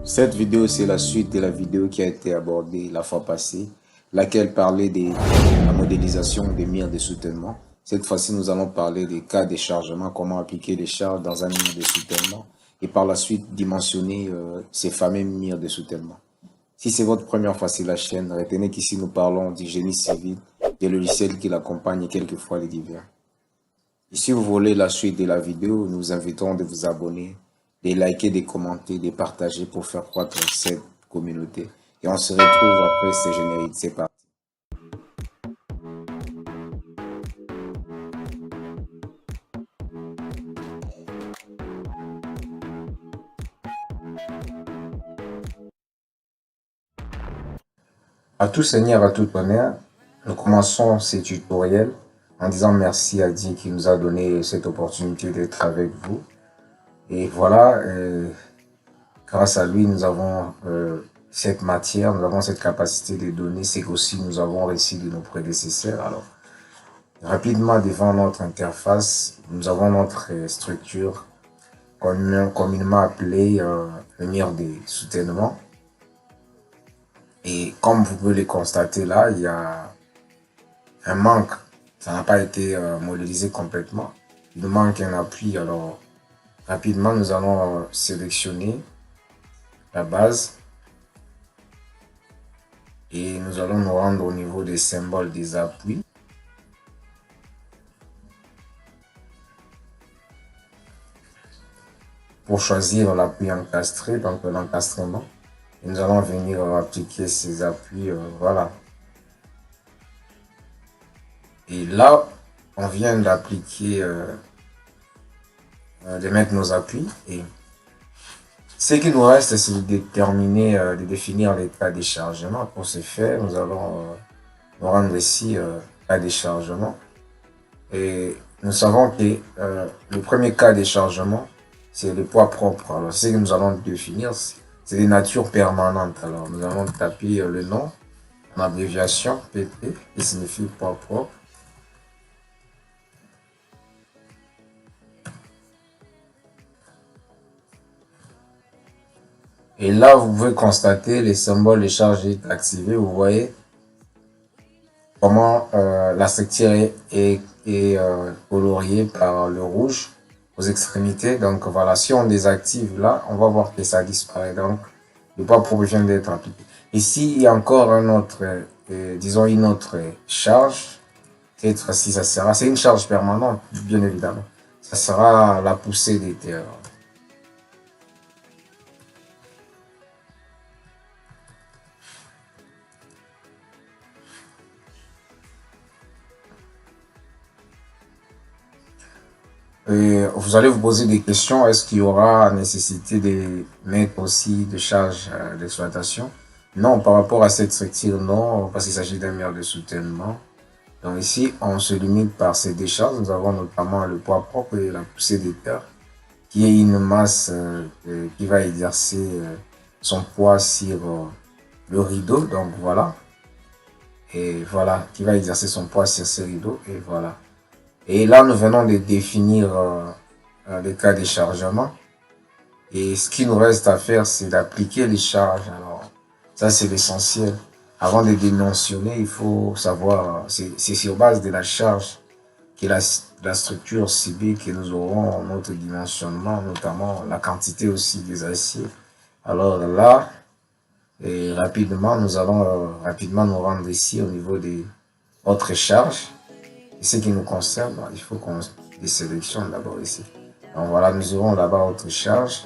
Cette vidéo, c'est la suite de la vidéo qui a été abordée la fois passée, laquelle parlait de la modélisation des mires de soutènement. Cette fois-ci, nous allons parler des cas de chargement, comment appliquer les charges dans un mire de soutènement et par la suite dimensionner ces fameux mires de soutènement. Si c'est votre première fois sur la chaîne, retenez qu'ici nous parlons du génie civil, des logiciels qui l'accompagnent et quelquefois les divers. Et si vous voulez la suite de la vidéo, nous vous invitons de vous abonner, de liker, de commenter, de partager pour faire croître cette communauté. Et on se retrouve après ces génériques. C'est parti. À tout seigneur, à tout honneur, nous commençons ces tutoriels en disant merci à Dieu qui nous a donné cette opportunité d'être avec vous. Et voilà, grâce à lui, nous avons cette matière, nous avons cette capacité de donner, c'est qu'aussi nous avons réussi de nos prédécesseurs. Alors, rapidement devant notre interface, nous avons notre structure communément appelée le mire de soutènement. Et comme vous pouvez le constater là, il y a un manque, ça n'a pas été modélisé complètement. Il nous manque un appui, alors rapidement nous allons sélectionner la base et nous allons nous rendre au niveau des symboles des appuis. Pour choisir l'appui encastré, donc l'encastrement. Et nous allons venir appliquer ces appuis, voilà. Et là, on vient d'appliquer, de mettre nos appuis. Et ce qui nous reste, c'est de déterminer, de définir les cas de chargement. Pour ce faire, nous allons nous rendre ici cas de chargement. Et nous savons que le premier cas de chargement, c'est le poids propre. Alors, ce que nous allons définir, c'est des natures permanentes. Alors, nous allons taper le nom en abréviation PT, qui signifie poids propre. Et là, vous pouvez constater les symboles de charge activés. Vous voyez comment la structure est coloriée par le rouge aux extrémités. Donc voilà, si on désactive là, on va voir que ça disparaît. Donc le poids propre vient d'être appliqué. Ici, il y a encore un autre, disons une autre charge. Cette fois-ci, ça sera, c'est une charge permanente, bien évidemment. Ça sera la poussée des terres. Et vous allez vous poser des questions. Est-ce qu'il y aura nécessité de mettre aussi de charges d'exploitation? Non, par rapport à cette structure, non, parce qu'il s'agit d'un mire de soutènement. Donc ici, on se limite par ces décharges. Nous avons notamment le poids propre et la poussée des terres, qui est une masse qui va exercer son poids sur le rideau. Donc voilà. Et voilà, qui va exercer son poids sur ce rideau. Et voilà. Et là, nous venons de définir les cas de chargement. Et ce qui nous reste à faire, c'est d'appliquer les charges. Alors, ça, c'est l'essentiel. Avant de dimensionner, il faut savoir, c'est sur base de la charge que la structure ciblée que nous aurons notre dimensionnement, notamment la quantité aussi des aciers. Alors là, et rapidement, nous allons rapidement nous rendre ici au niveau des autres charges. Et ce qui nous concerne, il faut qu'on les sélectionne d'abord ici. Donc voilà, nous aurons là-bas autre charge.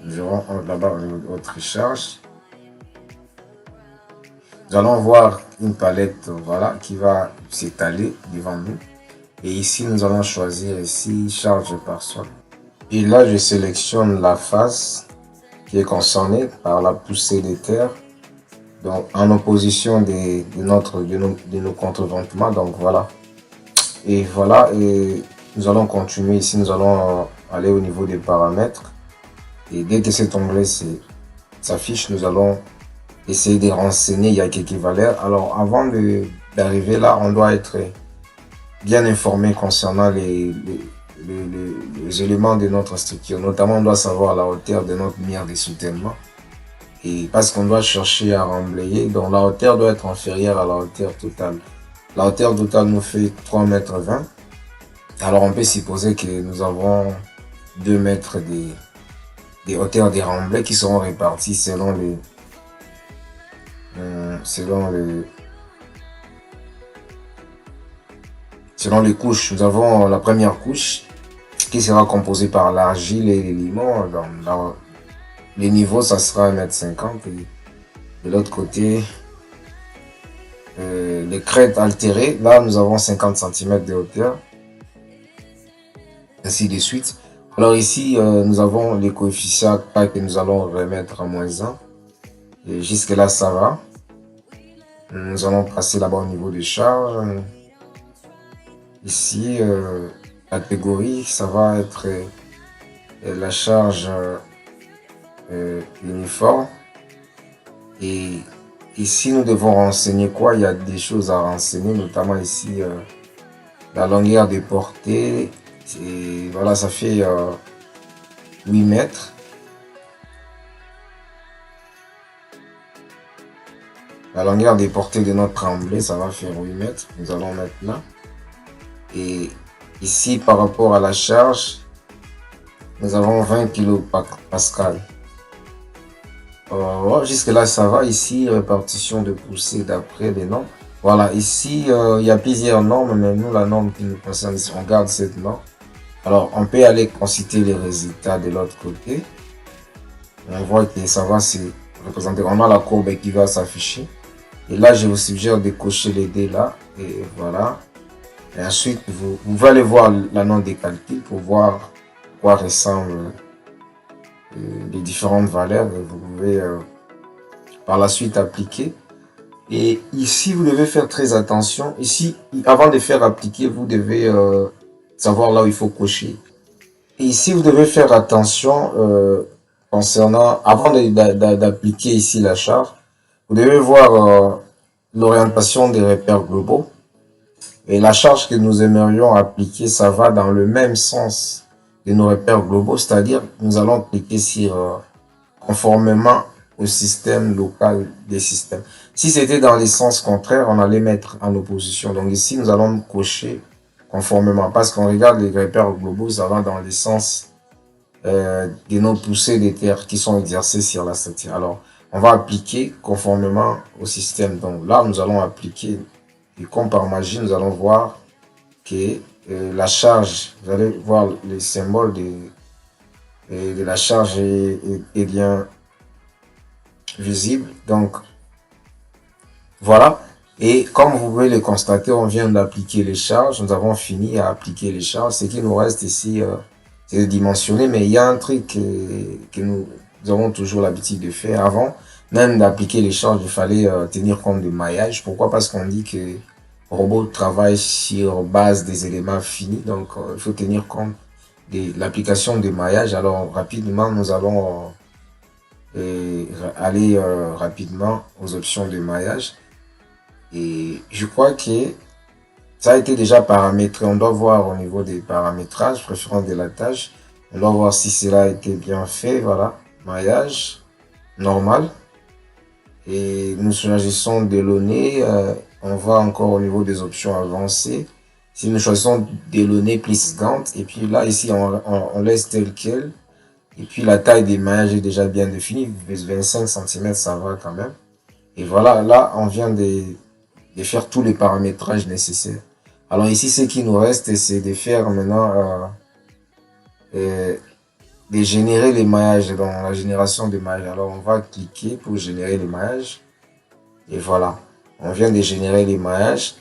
Nous aurons là-bas autre charge. Nous allons voir une palette, voilà, qui va s'étaler devant nous. Et ici, nous allons choisir ici charge par sol. Et là, je sélectionne la face qui est concernée par la poussée des terres. Donc, en opposition de nos contreventements. Donc, voilà. Et voilà. Et nous allons continuer ici. Nous allons aller au niveau des paramètres. Et dès que cet onglet s'affiche, nous allons essayer de renseigner. Il y a quelques valeurs. Alors, avant d'arriver là, on doit être bien informé concernant les éléments de notre structure. Notamment, on doit savoir la hauteur de notre mire de soutènement. Et parce qu'on doit chercher à remblayer, donc la hauteur doit être inférieure à la hauteur totale. La hauteur totale nous fait 3,20 m. Alors on peut supposer que nous avons 2 mètres des hauteurs des remblais qui seront répartis selon les couches. Nous avons la première couche qui sera composée par l'argile et les limons. Dans les niveaux, ça sera 1,50 m. Et de l'autre côté, les crêtes altérées, là nous avons 50 cm de hauteur. Ainsi de suite. Alors ici, nous avons les coefficients que nous allons remettre à -1. Et jusque là, ça va. Nous allons passer là-bas au niveau des charges. Ici, catégorie, ça va être la charge uniforme. Et ici, nous devons renseigner quoi? Il y a des choses à renseigner, notamment ici, la longueur des portées. Et voilà, ça fait 8 mètres. La longueur des portées de notre tremblay, ça va faire 8 mètres. Nous allons mettre là. Et ici, par rapport à la charge, nous avons 20 kPa. Jusque là, ça va. Ici, répartition de poussée d'après les normes. Voilà, ici, il y a plusieurs normes, mais nous, la norme qui nous concerne ici, on garde cette norme. Alors, on peut aller consulter les résultats de l'autre côté. On voit que ça va se représenter. On a la courbe qui va s'afficher. Et là, je vous suggère de cocher les dés là. Et voilà. Et ensuite, vous allez voir la norme des calculs pour voir à quoi ressemblent les différentes valeurs. Et vous pouvez par la suite appliquer. Et ici, vous devez faire très attention. Ici, avant de faire appliquer, vous devez savoir là où il faut cocher. Et ici, vous devez faire attention concernant, avant d'appliquer ici la charge, vous devez voir l'orientation des repères globaux. Et la charge que nous aimerions appliquer, ça va dans le même sens de nos repères globaux, c'est-à-dire nous allons appliquer sur conformément au système local des systèmes. Si c'était dans les sens contraires, on allait mettre en opposition. Donc ici, nous allons cocher conformément, parce qu'on regarde les repères globaux, ça va dans les sens de nos poussées des terres qui sont exercées sur la structure. Alors, on va appliquer conformément au système. Donc là, nous allons appliquer, et comme par magie, nous allons voir que la charge, vous allez voir les symboles de la charge est bien visible. Donc, voilà. Et comme vous pouvez le constater, on vient d'appliquer les charges. Nous avons fini à appliquer les charges. Ce qui nous reste ici, c'est de dimensionner. Mais il y a un truc que nous avons toujours l'habitude de faire. Avant même d'appliquer les charges, il fallait tenir compte du maillage. Pourquoi? Parce qu'on dit que le robot travaille sur base des éléments finis. Donc, il faut tenir compte de l'application du maillage. Alors, rapidement, nous allons aller rapidement aux options de maillage. Et je crois que ça a été déjà paramétré. On doit voir au niveau des paramétrages, préférence de la tâche. On doit voir si cela a été bien fait. Voilà, maillage normal. Et nous choisissons délonner. On va encore au niveau des options avancées. Si nous choisissons délonner plus Gantt, et puis là, ici, on laisse tel quel. Et puis la taille des maillages est déjà bien définie. 25 cm, ça va quand même. Et voilà, là, on vient de faire tous les paramétrages nécessaires. Alors ici, ce qui nous reste, c'est de faire maintenant, de générer les maillages, dans la génération des maillages. Alors on va cliquer pour générer les maillages. Et voilà, on vient de générer les maillages.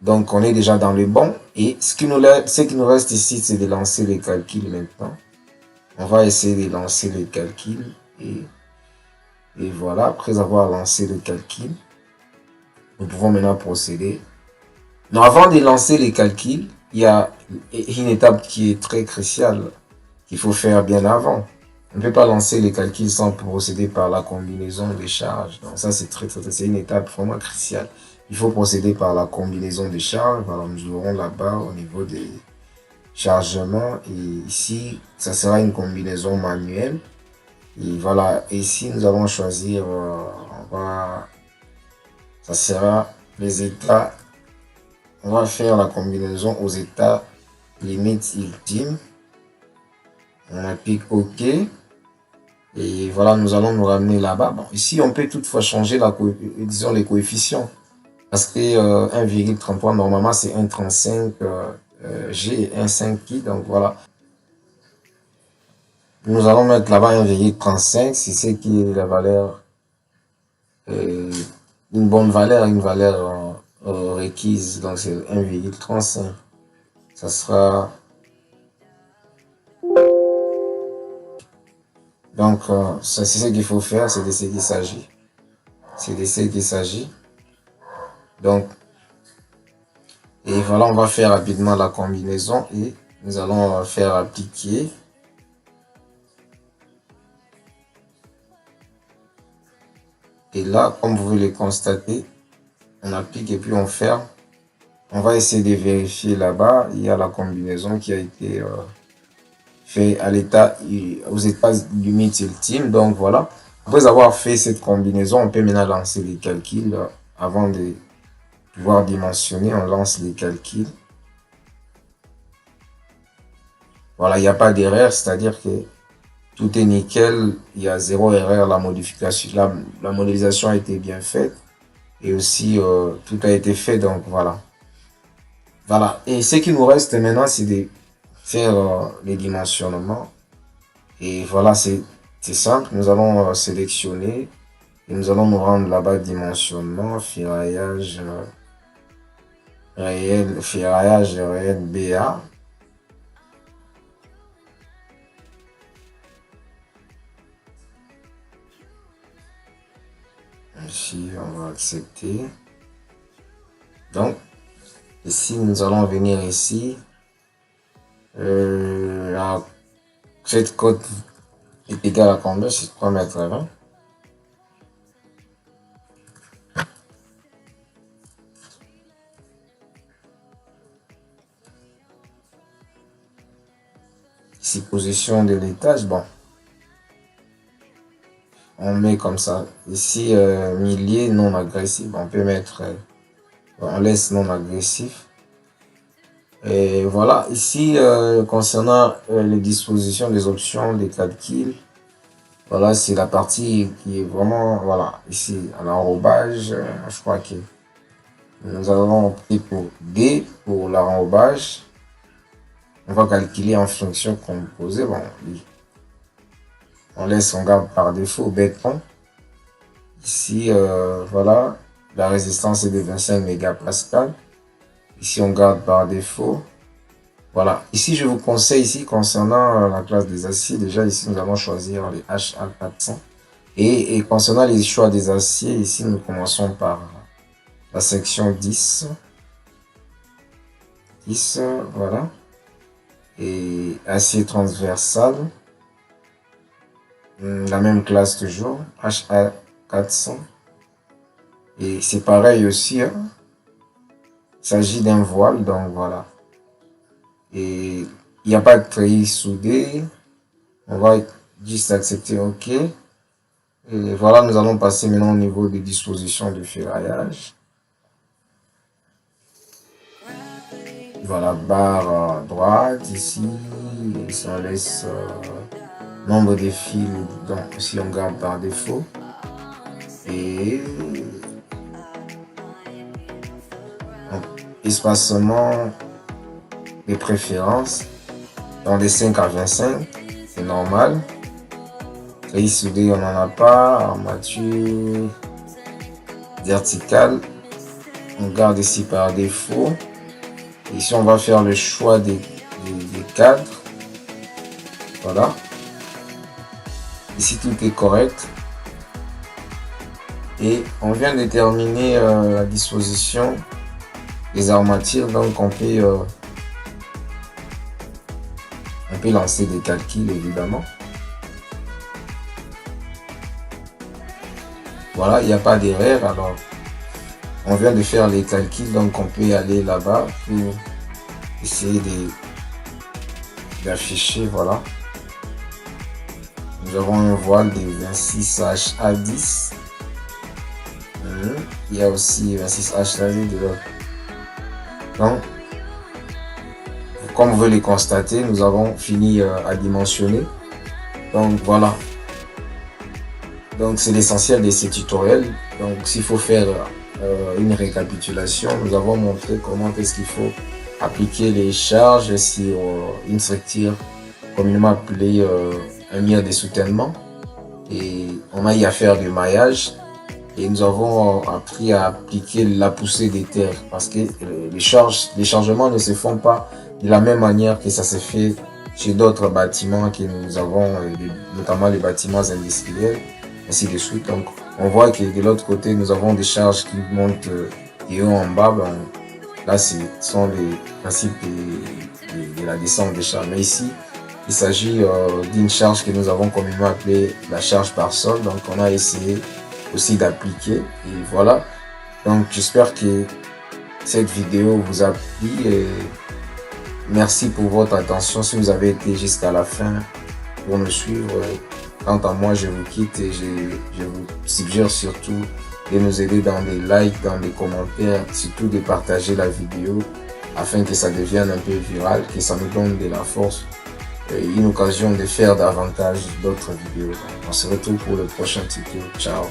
Donc on est déjà dans le bon. Et ce qui nous reste ici, c'est de lancer les calculs maintenant. On va essayer de lancer les calculs. Et voilà, après avoir lancé le calcul, nous pouvons maintenant procéder. Mais avant de lancer les calculs, il y a une étape qui est très cruciale qu'il faut faire bien avant. On ne peut pas lancer les calculs sans procéder par la combinaison des charges. Donc ça, c'est une étape vraiment cruciale. Il faut procéder par la combinaison des charges. Voilà, nous aurons là-bas au niveau des chargement. Et ici, ça sera une combinaison manuelle. Et voilà, ici, nous allons choisir, ça sera les états. On va faire la combinaison aux états limite ultime. On applique OK. Et voilà, nous allons nous ramener là-bas. Bon, ici, on peut toutefois changer disons, les coefficients. Parce que 1,33, normalement, c'est 1,35 G et 1,5 Ki. Donc voilà. Nous allons mettre là-bas 1,35. C'est ce qui est la valeur, une bonne valeur, une valeur requise. Donc c'est 1,35. Ça sera... Donc, c'est ce qu'il faut faire, c'est de ce qu'il s'agit. C'est de ce qu'il s'agit. Donc, et voilà, on va faire rapidement la combinaison et nous allons faire appliquer. Et là, comme vous pouvez le constater, on applique et puis on ferme. On va essayer de vérifier là-bas. Il y a la combinaison qui a été fait aux états limites ultimes. Donc voilà. Après avoir fait cette combinaison, on peut maintenant lancer les calculs. Avant de pouvoir dimensionner, on lance les calculs. Voilà, il n'y a pas d'erreur, c'est-à-dire que tout est nickel, il y a zéro erreur, la modification, la modélisation a été bien faite et aussi tout a été fait, donc voilà. Voilà, et ce qui nous reste maintenant, c'est de faire les dimensionnements. Et voilà, c'est simple, nous allons sélectionner et nous allons nous rendre là-bas, dimensionnement, ferraillage réel BA. Ici, on va accepter. Donc, ici, nous allons venir ici. Cette cote est égale à combien? C'est 3,20 m. Ici, position de l'étage, bon. On met comme ça. Ici, millier non agressif. On peut mettre, on laisse non agressif. Et voilà, ici, concernant les dispositions des options, des calculs, voilà, c'est la partie qui est vraiment, voilà, ici, à l'enrobage, je crois que nous avons pris pour D, pour l'enrobage. On va calculer en fonction composée, bon, on laisse, on garde par défaut béton. Ici, voilà, la résistance est de 25 mégapascales. Ici, on garde par défaut. Voilà. Ici, je vous conseille, ici, concernant la classe des aciers, déjà, ici, nous allons choisir les HA400. Et concernant les choix des aciers, ici, nous commençons par la section 10. 10, voilà. Et acier transversal. La même classe toujours, HA400. Et c'est pareil aussi, hein. Il s'agit d'un voile, donc voilà. Et il n'y a pas de treillis soudé. On va juste accepter OK. Et voilà, nous allons passer maintenant au niveau des dispositions de ferraillage. Voilà, barre droite ici. Ici on laisse nombre de fils, donc si on garde par défaut. Et espacement de préférence dans des 5 à 25, c'est normal. Treillis soudé, on n'en a pas. Armature verticale, on garde ici par défaut. Ici, on va faire le choix des cadres. Voilà. Ici, tout est correct. Et on vient de terminer la disposition des armatures. Donc, on peut lancer des calculs, évidemment. Voilà, il n'y a pas d'erreur. Alors, on vient de faire les calculs, donc on peut aller là-bas pour essayer de d'afficher, voilà. Nous avons un voile de 26H à 10. Il y a aussi 26H à 10 de l'autre. Donc, comme vous le constatez, nous avons fini à dimensionner. Donc voilà. Donc c'est l'essentiel de ces tutoriels. Donc s'il faut faire une récapitulation, nous avons montré comment est-ce qu'il faut appliquer les charges sur une structure communément appelée un mur de soutènement. Et on a eu à faire du maillage. Et nous avons appris à appliquer la poussée des terres parce que les changements ne se font pas de la même manière que ça se fait chez d'autres bâtiments que nous avons, notamment les bâtiments industriels, ainsi de suite. Donc, on voit que de l'autre côté, nous avons des charges qui montent de haut en bas. Bon, là, ce sont les principes de la descente des charges. Mais ici, il s'agit d'une charge que nous avons communément appelée la charge par sol. Donc, on a essayé aussi d'appliquer. Et voilà. Donc, j'espère que cette vidéo vous a plu. Et merci pour votre attention. Si vous avez été jusqu'à la fin pour me suivre, quant à moi, je vous quitte et je vous suggère surtout de nous aider dans les likes, dans les commentaires, surtout de partager la vidéo afin que ça devienne un peu viral, que ça nous donne de la force et une occasion de faire davantage d'autres vidéos. On se retrouve pour le prochain tuto. Ciao!